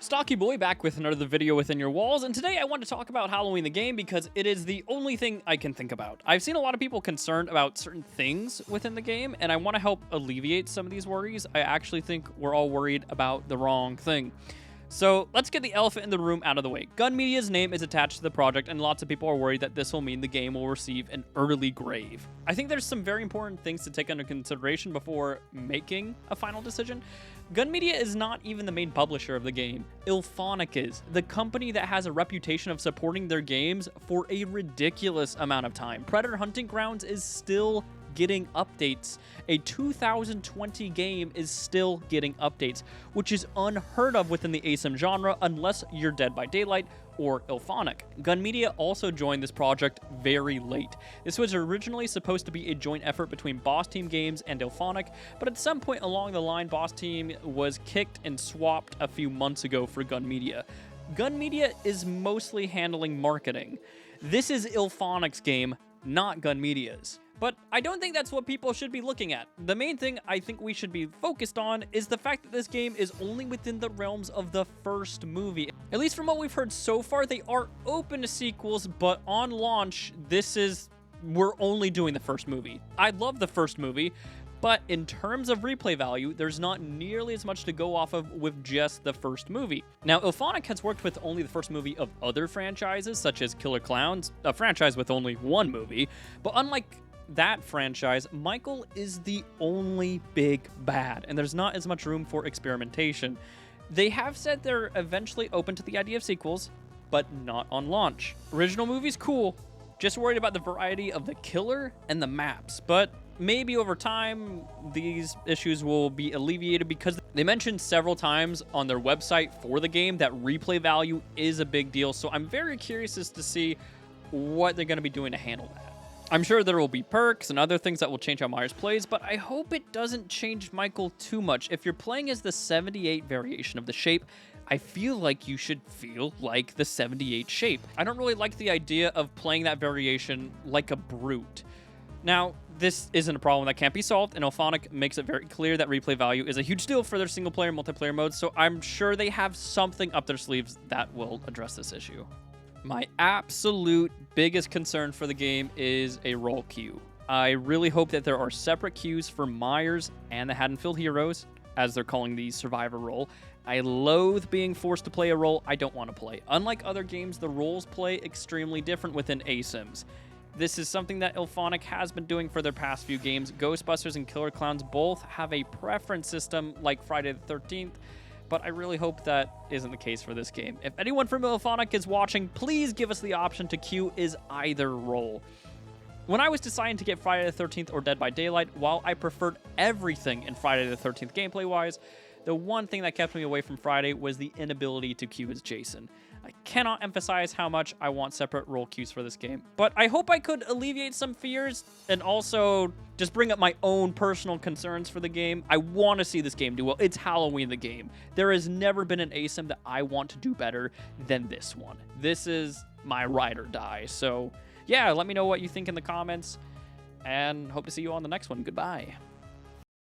Stocky Boy back with another video within your walls, and today I want to talk about Halloween the game because it is the only thing I can think about. I've seen a lot of people concerned about certain things within the game, and I want to help alleviate some of these worries. I actually think we're all worried about the wrong thing. So let's get the elephant in the room out of the way. Gun Media's name is attached to the project, and lots of people are worried that this will mean the game will receive an early grave. I think there's some very important things to take under consideration before making a final decision. Gun Media is not even the main publisher of the game. Ilphonic is, the company that has a reputation of supporting their games for a ridiculous amount of time. Predator Hunting Grounds is still getting updates. A 2020 game is still getting updates, which is unheard of within the ASIM genre unless you're Dead by Daylight or Ilphonic. Gun Media also joined this project very late. This was originally supposed to be a joint effort between Boss Team Games and Ilphonic, but at some point along the line, Boss Team was kicked and swapped a few months ago for Gun Media. Gun Media is mostly handling marketing. This is Ilphonic's game, not Gun Media's. But I don't think that's what people should be looking at. The main thing I think we should be focused on is the fact that this game is only within the realms of the first movie. At least from what we've heard so far, they are open to sequels, but on launch, we're only doing the first movie. I love the first movie, but in terms of replay value, there's not nearly as much to go off of with just the first movie. Now, Ilphonic has worked with only the first movie of other franchises, such as Killer Clowns, a franchise with only one movie, but unlike that franchise, Michael is the only big bad, and there's not as much room for experimentation. They have said they're eventually open to the idea of sequels, but not on launch. Original movie's cool, just worried about the variety of the killer and the maps, but maybe over time these issues will be alleviated because they mentioned several times on their website for the game that replay value is a big deal, so I'm very curious as to see what they're going to be doing to handle that. I'm sure there will be perks and other things that will change how Myers plays, but I hope it doesn't change Michael too much. If you're playing as the 78 variation of the shape, I feel like you should feel like the 78 shape. I don't really like the idea of playing that variation like a brute. Now, this isn't a problem that can't be solved, and Ilphonic makes it very clear that replay value is a huge deal for their single-player and multiplayer modes, so I'm sure they have something up their sleeves that will address this issue. My absolute biggest concern for the game is a role queue. I really hope that there are separate queues for Myers and the Haddonfield Heroes, as they're calling the Survivor role. I loathe being forced to play a role I don't want to play. Unlike other games, the roles play extremely different within ASIMs. This is something that Ilphonic has been doing for their past few games. Ghostbusters and Killer Clowns both have a preference system like Friday the 13th, but I really hope that isn't the case for this game. If anyone from Ilphonic is watching, please give us the option to queue as either role. When I was deciding to get Friday the 13th or Dead by Daylight, while I preferred everything in Friday the 13th gameplay-wise, the one thing that kept me away from Friday was the inability to queue as Jason. I cannot emphasize how much I want separate role queues for this game, but I hope I could alleviate some fears and also just bring up my own personal concerns for the game. I want to see this game do well. It's Halloween the game. There has never been an ASIM that I want to do better than this one. This is my ride or die. So yeah, let me know what you think in the comments, and hope to see you on the next one. Goodbye.